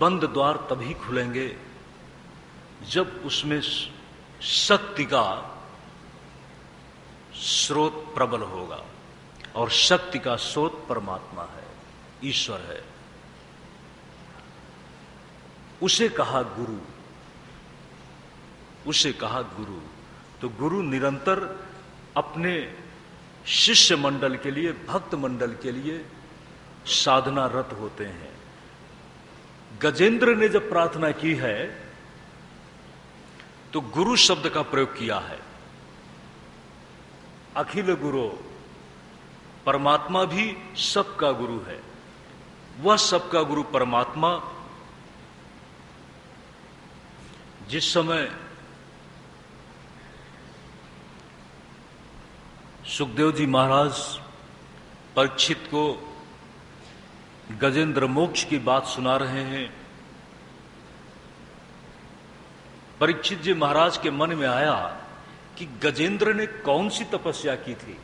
बंद द्वार तभी खुलेंगे जब उसमें शक्ति का स्रोत प्रबल होगा, और शक्ति का स्रोत परमात्मा है, ईश्वर है। उसे कहा गुरु, उसे कहा गुरु। तो गुरु निरंतर अपने शिष्य मंडल के लिए, भक्त मंडल के लिए साधना रत होते हैं। गजेंद्र ने जब प्रार्थना की है तो गुरु शब्द का प्रयोग किया है। अखिल गुरु, परमात्मा भी सबका गुरु है। वह सबका गुरु परमात्मा जिस समय सुखदेव जी महाराज परीक्षित को गजेंद्र मोक्ष की बात सुना रहे हैं, परीक्षित जी महाराज के मन में आया कि गजेंद्र ने कौन सी तपस्या की थी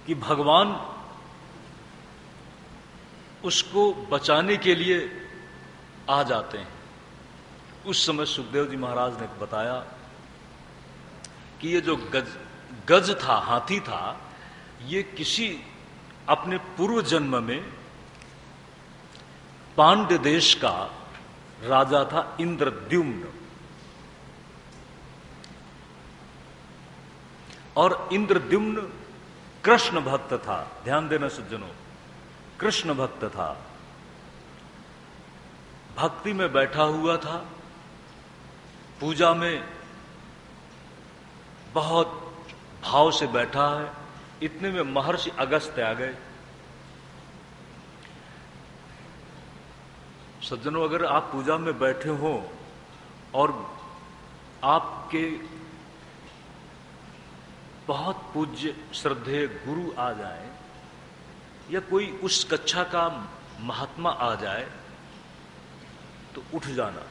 कि भगवान उसको बचाने के लिए आ जाते हैं। उस समय सुखदेव जी महाराज ने बताया कि ये जो गज था, हाथी था, ये किसी अपने पूर्व जन्म में पांड्य देश का राजा था, इंद्रद्युम्न। और इंद्रद्युम्न कृष्ण भक्त था। ध्यान देना सज्जनों, कृष्ण भक्त था, भक्ति में बैठा हुआ था, पूजा में बहुत भाव से बैठा है। इतने में महर्षि अगस्त्य आ गए। सज्जनों, अगर आप पूजा में बैठे हो और आपके बहुत पूज्य श्रद्धेय गुरु आ जाए या कोई उस कक्षा का महात्मा आ जाए तो उठ जाना।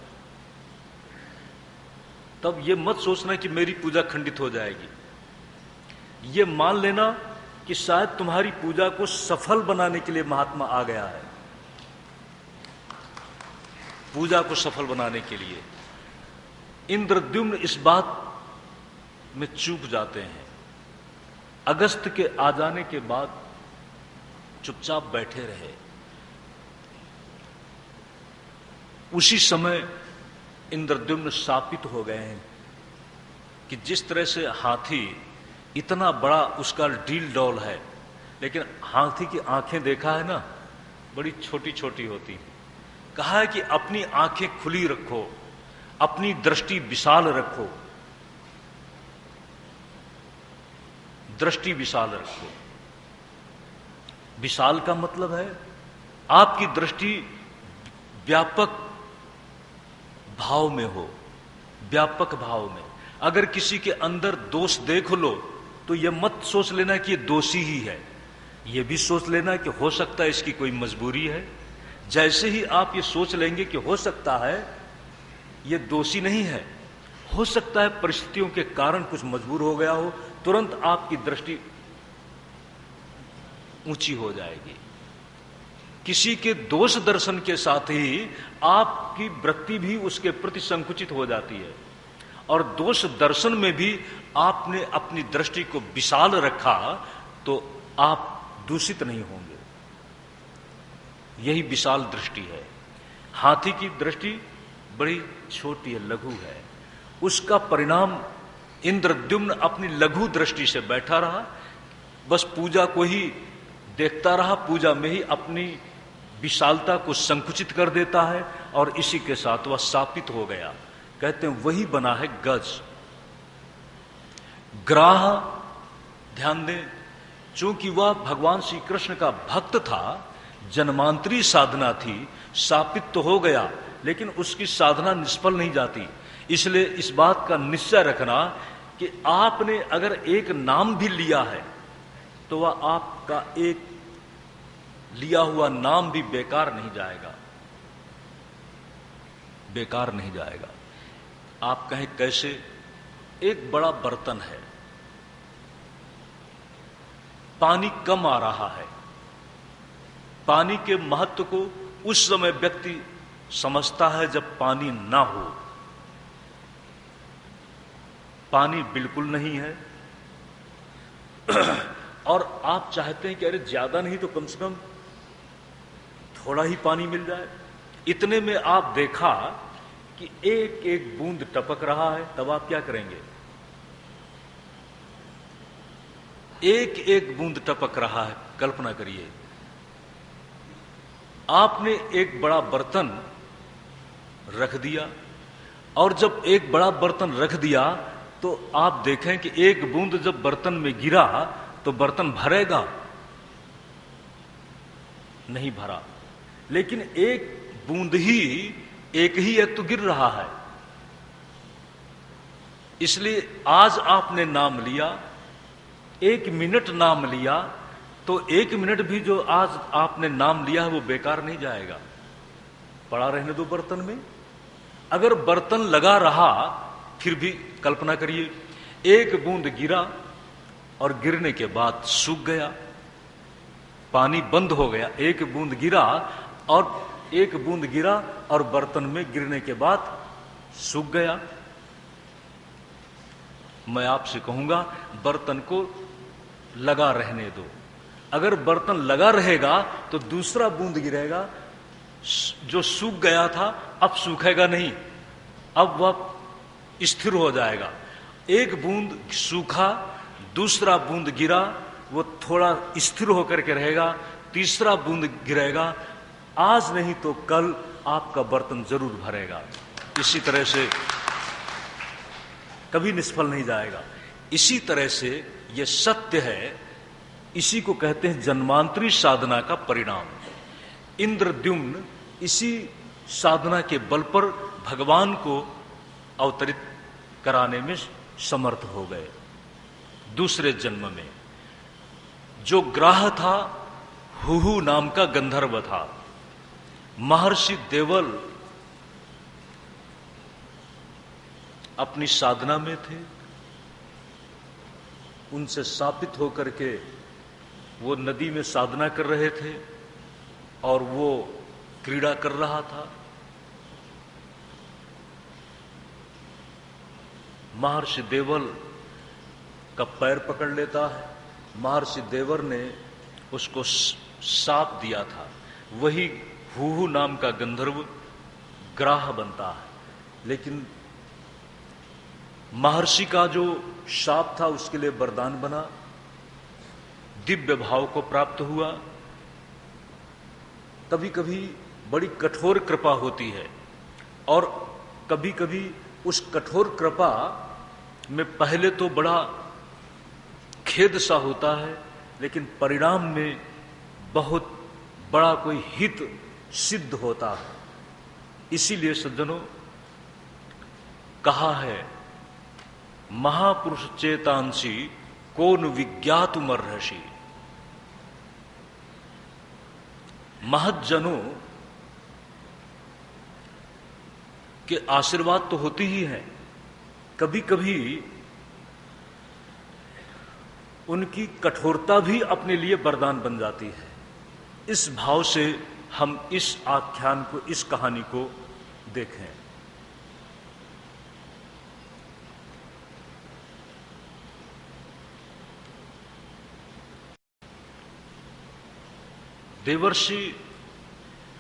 तब ये मत सोचना कि मेरी पूजा खंडित हो जाएगी। ये मान लेना कि शायद तुम्हारी पूजा को सफल बनाने के लिए महात्मा आ गया है, पूजा को सफल बनाने के लिए। इंद्रद्युम्न इस बात में चूक जाते हैं। अगस्त के आ जाने के बाद चुपचाप बैठे रहे। उसी समय इंद्रद्युम्न शापित हो गए हैं कि जिस तरह से हाथी इतना बड़ा उसका डील डॉल है, लेकिन हाथी की आंखें देखा है ना, बड़ी छोटी छोटी होती हैं। कहा है कि अपनी आंखें खुली रखो, अपनी दृष्टि विशाल रखो, दृष्टि विशाल रखो। विशाल का मतलब है आपकी दृष्टि व्यापक भाव में हो, व्यापक भाव में। अगर किसी के अंदर दोष देख लो तो यह मत सोच लेना कि ये दोषी ही है, यह भी सोच लेना कि हो सकता है इसकी कोई मजबूरी है। जैसे ही आप ये सोच लेंगे कि हो सकता है ये दोषी नहीं है, हो सकता है परिस्थितियों के कारण कुछ मजबूर हो गया हो, तुरंत आपकी दृष्टि ऊंची हो जाएगी। किसी के दोष दर्शन के साथ ही आपकी वृत्ति भी उसके प्रति संकुचित हो जाती है, और दोष दर्शन में भी आपने अपनी दृष्टि को विशाल रखा तो आप दूषित नहीं होंगे। यही विशाल दृष्टि है। हाथी की दृष्टि बड़ी छोटी है, लघु है। उसका परिणाम इंद्रद्युम्न अपनी लघु दृष्टि से बैठा रहा, बस पूजा को ही देखता रहा, पूजा में ही अपनी विशालता को संकुचित कर देता है, और इसी के साथ वह शापित हो गया। कहते हैं वही बना है गज। ग्राह, ध्यान दें, चूंकि वह भगवान श्री कृष्ण का भक्त था, जन्मांतरी साधना थी, शापित तो हो गया लेकिन उसकी साधना निष्फल नहीं जाती। इसलिए इस बात का निश्चय रखना कि आपने अगर एक नाम भी लिया है तो वह आपका एक लिया हुआ नाम भी बेकार नहीं जाएगा, बेकार नहीं जाएगा। आप कहें कैसे? एक बड़ा बर्तन है, पानी कम आ रहा है, पानी के महत्व को उस समय व्यक्ति समझता है जब पानी ना हो, पानी बिल्कुल नहीं है, और आप चाहते हैं कि अरे ज्यादा नहीं तो कम से कम थोड़ा ही पानी मिल जाए। इतने में आप देखा कि एक एक बूंद टपक रहा है, तब आप क्या करेंगे? एक एक बूंद टपक रहा है। कल्पना करिए, आपने एक बड़ा बर्तन रख दिया, और जब एक बड़ा बर्तन रख दिया तो आप देखें कि एक बूंद जब बर्तन में गिरा तो बर्तन भरेगा? नहीं भरा। लेकिन एक बूंद ही, एक ही एक तो गिर रहा है। इसलिए आज आपने नाम लिया, 1 मिनट नाम लिया, तो 1 मिनट भी जो आज आपने नाम लिया है वो बेकार नहीं जाएगा। पड़ा रहने दो बर्तन में। अगर बर्तन लगा रहा फिर भी कल्पना करिए, एक बूंद गिरा और गिरने के बाद सूख गया, पानी बंद हो गया। एक बूंद गिरा और बर्तन में गिरने के बाद सूख गया। मैं आपसे कहूंगा बर्तन को लगा रहने दो। अगर बर्तन लगा रहेगा तो दूसरा बूंद गिरेगा, जो सूख गया था अब सूखेगा नहीं, अब वह स्थिर हो जाएगा। एक बूंद सूखा, दूसरा बूंद गिरा, वो थोड़ा स्थिर होकर के रहेगा, तीसरा बूंद गिरेगा, आज नहीं तो कल आपका बर्तन जरूर भरेगा। इसी तरह से कभी निष्फल नहीं जाएगा। इसी तरह से ये सत्य है। इसी को कहते हैं जन्मांतरी साधना का परिणाम। इंद्रद्युम्न इसी साधना के बल पर भगवान को अवतरित कराने में समर्थ हो गए। दूसरे जन्म में जो ग्राह था, हुहु नाम का गंधर्व था। महर्षि देवल अपनी साधना में थे, उनसे शापित होकर के वो नदी में साधना कर रहे थे और वो क्रीड़ा कर रहा था। महर्षि देवल का पैर पकड़ लेता है। महर्षि देवर ने उसको शाप दिया था। वही हुहु नाम का गंधर्व ग्राह बनता है। लेकिन महर्षि का जो शाप था उसके लिए वरदान बना, दिव्य भाव को प्राप्त हुआ। कभी कभी बड़ी कठोर कृपा होती है और कभी कभी उस कठोर कृपा में पहले तो बड़ा खेद सा होता है, लेकिन परिणाम में बहुत बड़ा कोई हित सिद्ध होता है। इसीलिए सज्जनों कहा है, महापुरुष चेतांसी कौन विज्ञातुमर्हसि। महज्जनों के आशीर्वाद तो होती ही है, कभी कभी उनकी कठोरता भी अपने लिए वरदान बन जाती है। इस भाव से हम इस आख्यान को, इस कहानी को देखें। देवर्षि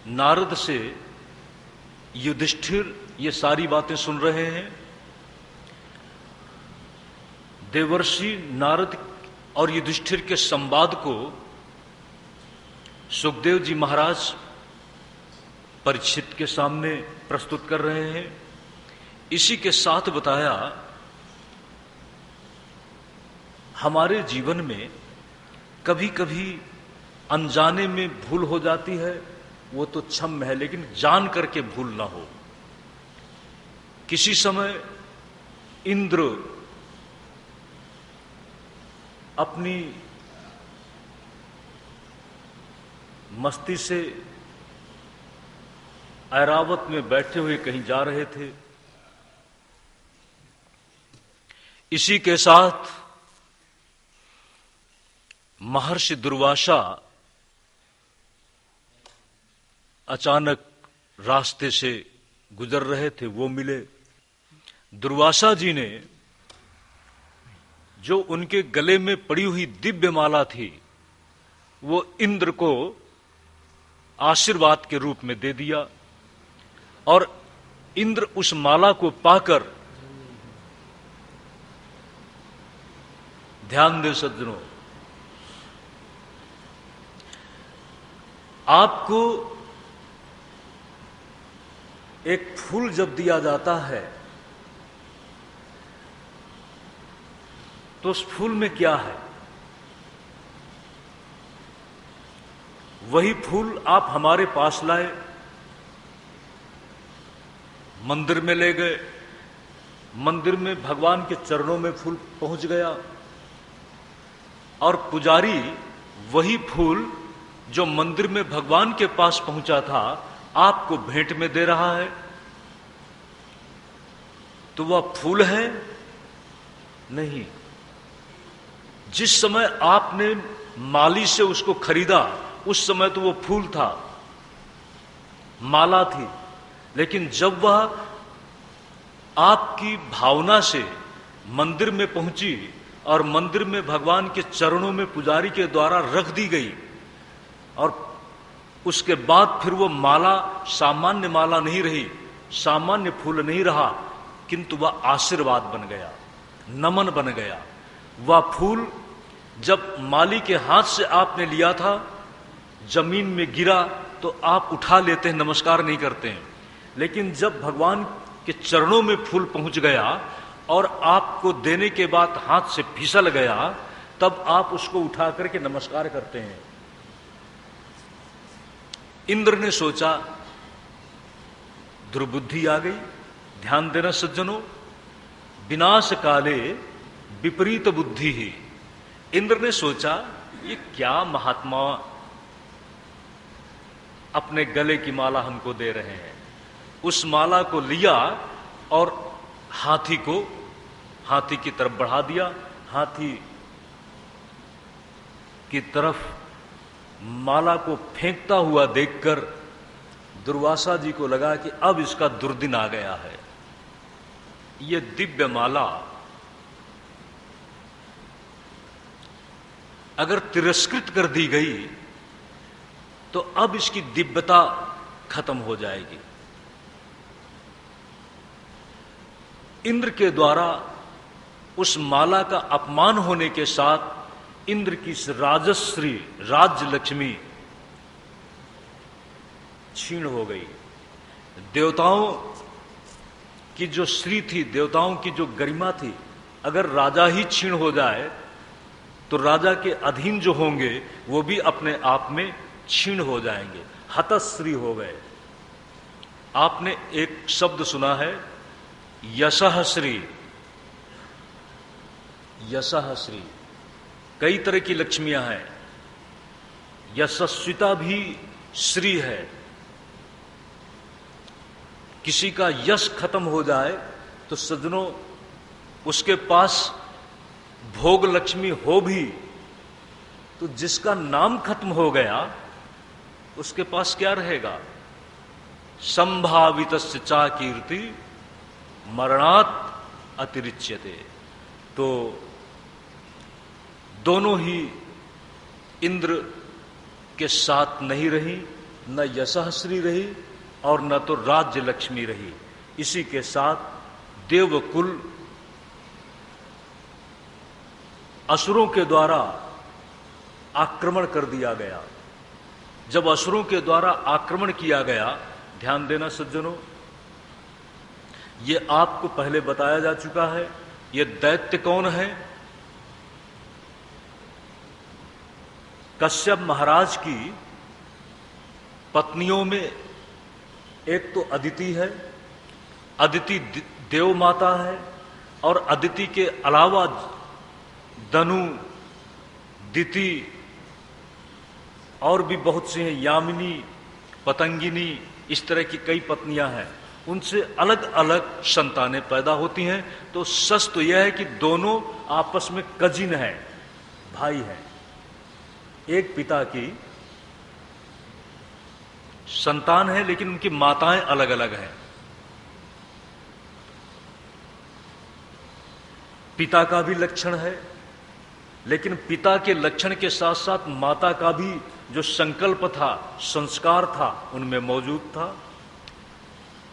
नारद से युधिष्ठिर ये सारी बातें सुन रहे हैं। देवर्षि नारद और युधिष्ठिर के संवाद को सुखदेव जी महाराज परीक्षित के सामने प्रस्तुत कर रहे हैं। इसी के साथ बताया, हमारे जीवन में कभी कभी अनजाने में भूल हो जाती है, वो तो क्षम्य है, लेकिन जान करके भूल ना हो। किसी समय इंद्र अपनी मस्ती से ऐरावत में बैठे हुए कहीं जा रहे थे। इसी के साथ महर्षि दुर्वासा अचानक रास्ते से गुजर रहे थे वो मिले। दुर्वासा जी ने जो उनके गले में पड़ी हुई दिव्य माला थी वो इंद्र को आशीर्वाद के रूप में दे दिया, और इंद्र उस माला को पाकर, ध्यान दे सज्जनों, आपको एक फूल जब दिया जाता है तो उस फूल में क्या है? वही फूल आप हमारे पास लाए, मंदिर में ले गए, मंदिर में भगवान के चरणों में फूल पहुंच गया, और पुजारी वही फूल जो मंदिर में भगवान के पास पहुंचा था आपको भेंट में दे रहा है। तो वह फूल है? नहीं। जिस समय आपने माली से उसको खरीदा उस समय तो वो फूल था, माला थी, लेकिन जब वह आपकी भावना से मंदिर में पहुंची और मंदिर में भगवान के चरणों में पुजारी के द्वारा रख दी गई, और उसके बाद फिर वो माला सामान्य माला नहीं रही, सामान्य फूल नहीं रहा, किंतु वह आशीर्वाद बन गया, नमन बन गया। वह फूल जब माली के हाथ से आपने लिया था, जमीन में गिरा तो आप उठा लेते हैं, नमस्कार नहीं करते हैं, लेकिन जब भगवान के चरणों में फूल पहुंच गया और आपको देने के बाद हाथ से फिसल गया, तब आप उसको उठा करके नमस्कार करते हैं। इंद्र ने सोचा दुर्बुद्धि आ गई। ध्यान देना सज्जनों, विनाश काले विपरीत बुद्धि ही। इंद्र ने सोचा ये क्या महात्मा अपने गले की माला हमको दे रहे हैं। उस माला को लिया और हाथी की तरफ बढ़ा दिया। हाथी की तरफ माला को फेंकता हुआ देखकर दुर्वासा जी को लगा कि अब इसका दुर्दिन आ गया है। ये दिव्य माला अगर तिरस्कृत कर दी गई तो अब इसकी दिव्यता खत्म हो जाएगी। इंद्र के द्वारा उस माला का अपमान होने के साथ इंद्र की राजश्री, राज्य लक्ष्मी छीण हो गई। देवताओं की जो श्री थी, देवताओं की जो गरिमा थी, अगर राजा ही छीण हो जाए तो राजा के अधीन जो होंगे वो भी अपने आप में छीण हो जाएंगे, हतश्री हो गए। आपने एक शब्द सुना है यशःश्री। यशःश्री कई तरह की लक्ष्मियां हैं। यशस्विता भी श्री है। किसी का यश खत्म हो जाए तो सज्जनों उसके पास भोग लक्ष्मी हो भी तो जिसका नाम खत्म हो गया उसके पास क्या रहेगा? संभावितस्य चा कीर्ति मरणात् अतिरिच्यते। तो दोनों ही इंद्र के साथ नहीं रही, न यशःश्री रही और न तो राज्य लक्ष्मी रही। इसी के साथ देवकुल असुरों के द्वारा आक्रमण कर दिया गया। जब असुरों के द्वारा आक्रमण किया गया, ध्यान देना सज्जनों, ये आपको पहले बताया जा चुका है। ये दैत्य कौन है? कश्यप महाराज की पत्नियों में एक तो अदिति है, अदिति देव माता है, और अदिति के अलावा दनु, दिति और भी बहुत सी हैं, यामिनी, पतंगिनी, इस तरह की कई पत्नियां हैं। उनसे अलग अलग संतानें पैदा होती हैं। तो सच तो यह है कि दोनों आपस में कजिन हैं, भाई हैं, एक पिता की संतान है लेकिन उनकी माताएं अलग अलग हैं। पिता का भी लक्षण है, लेकिन पिता के लक्षण के साथ साथ माता का भी जो संकल्प था, संस्कार था, उनमें मौजूद था।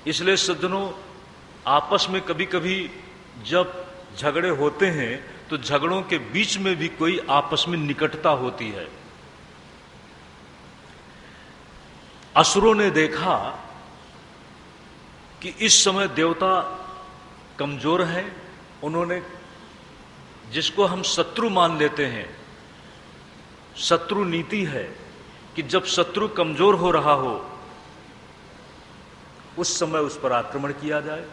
इसलिए सज्जनों, आपस में कभी कभी जब झगड़े होते हैं तो झगड़ों के बीच में भी कोई आपस में निकटता होती है। असुरों ने देखा कि इस समय देवता कमजोर हैं, उन्होंने जिसको हम शत्रु मान लेते हैं, शत्रु नीति है कि जब शत्रु कमजोर हो रहा हो उस समय उस पर आक्रमण किया जाए।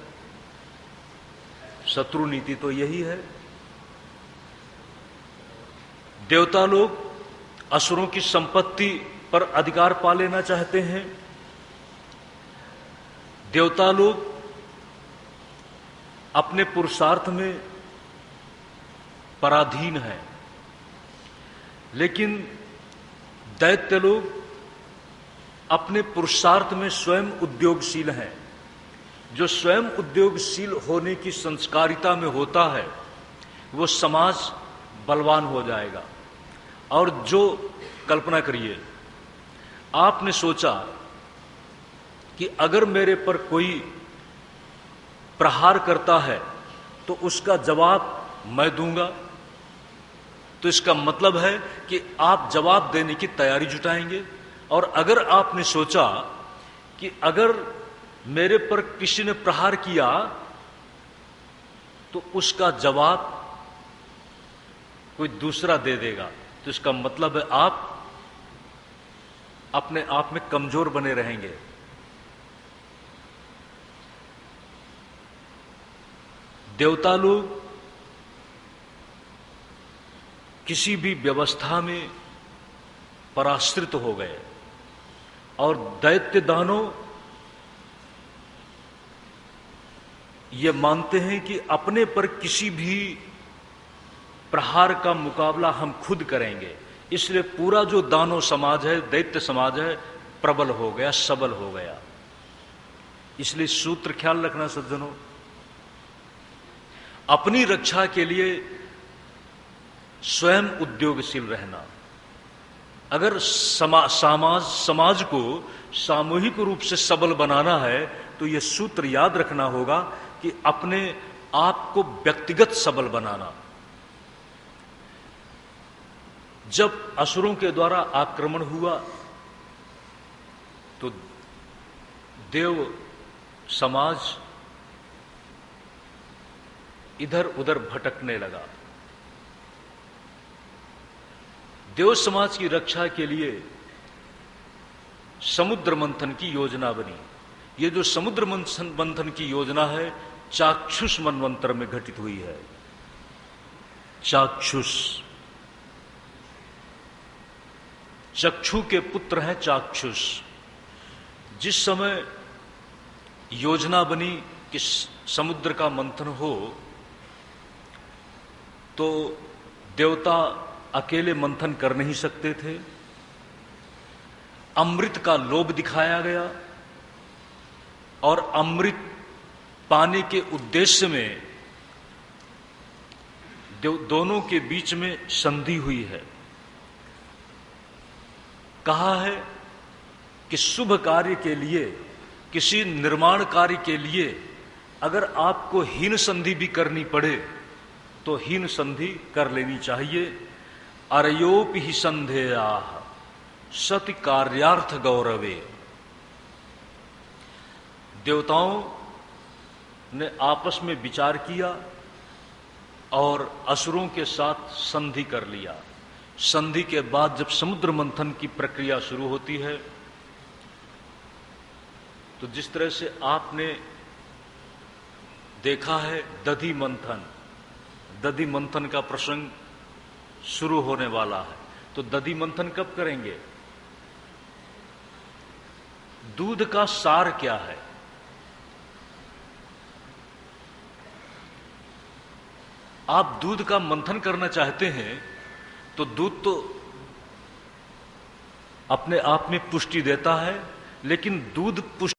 शत्रु नीति तो यही है। देवता लोग असुरों की संपत्ति पर अधिकार पा लेना चाहते हैं। देवता लोग अपने पुरुषार्थ में पराधीन हैं, लेकिन दैत्य लोग अपने पुरुषार्थ में स्वयं उद्योगशील हैं। जो स्वयं उद्योगशील होने की संस्कारिता में होता है वो समाज बलवान हो जाएगा। और जो कल्पना करिए, आपने सोचा कि अगर मेरे पर कोई प्रहार करता है तो उसका जवाब मैं दूंगा, तो इसका मतलब है कि आप जवाब देने की तैयारी जुटाएंगे। और अगर आपने सोचा कि अगर मेरे पर किसी ने प्रहार किया तो उसका जवाब कोई दूसरा दे देगा, तो इसका मतलब है आप अपने आप में कमजोर बने रहेंगे। देवता लोग किसी भी व्यवस्था में पराश्रित हो गए और दैत्य दानव ये मानते हैं कि अपने पर किसी भी प्रहार का मुकाबला हम खुद करेंगे। इसलिए पूरा जो दानव समाज है, दैत्य समाज है, प्रबल हो गया, सबल हो गया। इसलिए सूत्र ख्याल रखना सज्जनों, अपनी रक्षा के लिए स्वयं उद्योगशील रहना। अगर समाज को सामूहिक रूप से सबल बनाना है तो यह सूत्र याद रखना होगा कि अपने आप को व्यक्तिगत सबल बनाना। जब असुरों के द्वारा आक्रमण हुआ तो देव समाज इधर उधर भटकने लगा। देव समाज की रक्षा के लिए समुद्र मंथन की योजना बनी। ये जो समुद्र मंथन की योजना है चाक्षुष मनवंतर में घटित हुई है। चाक्षुष, चक्षु के पुत्र हैं चाक्षुष। जिस समय योजना बनी कि समुद्र का मंथन हो तो देवता अकेले मंथन कर नहीं सकते थे। अमृत का लोभ दिखाया गया और अमृत पाने के उद्देश्य में दोनों के बीच में संधि हुई है। कहा है कि शुभ कार्य के लिए, किसी निर्माण कार्य के लिए अगर आपको हीन संधि भी करनी पड़े तो हीन संधि कर लेनी चाहिए। अरयोप ही संधेया सति कार्यार्थ गौरवे। देवताओं ने आपस में विचार किया और असुरों के साथ संधि कर लिया। संधि के बाद जब समुद्र मंथन की प्रक्रिया शुरू होती है तो जिस तरह से आपने देखा है दधि मंथन, दधि मंथन का प्रसंग शुरू होने वाला है। तो दधि मंथन कब करेंगे? दूध का सार क्या है? आप दूध का मंथन करना चाहते हैं तो दूध तो अपने आप में पुष्टि देता है, लेकिन दूध पुष्ट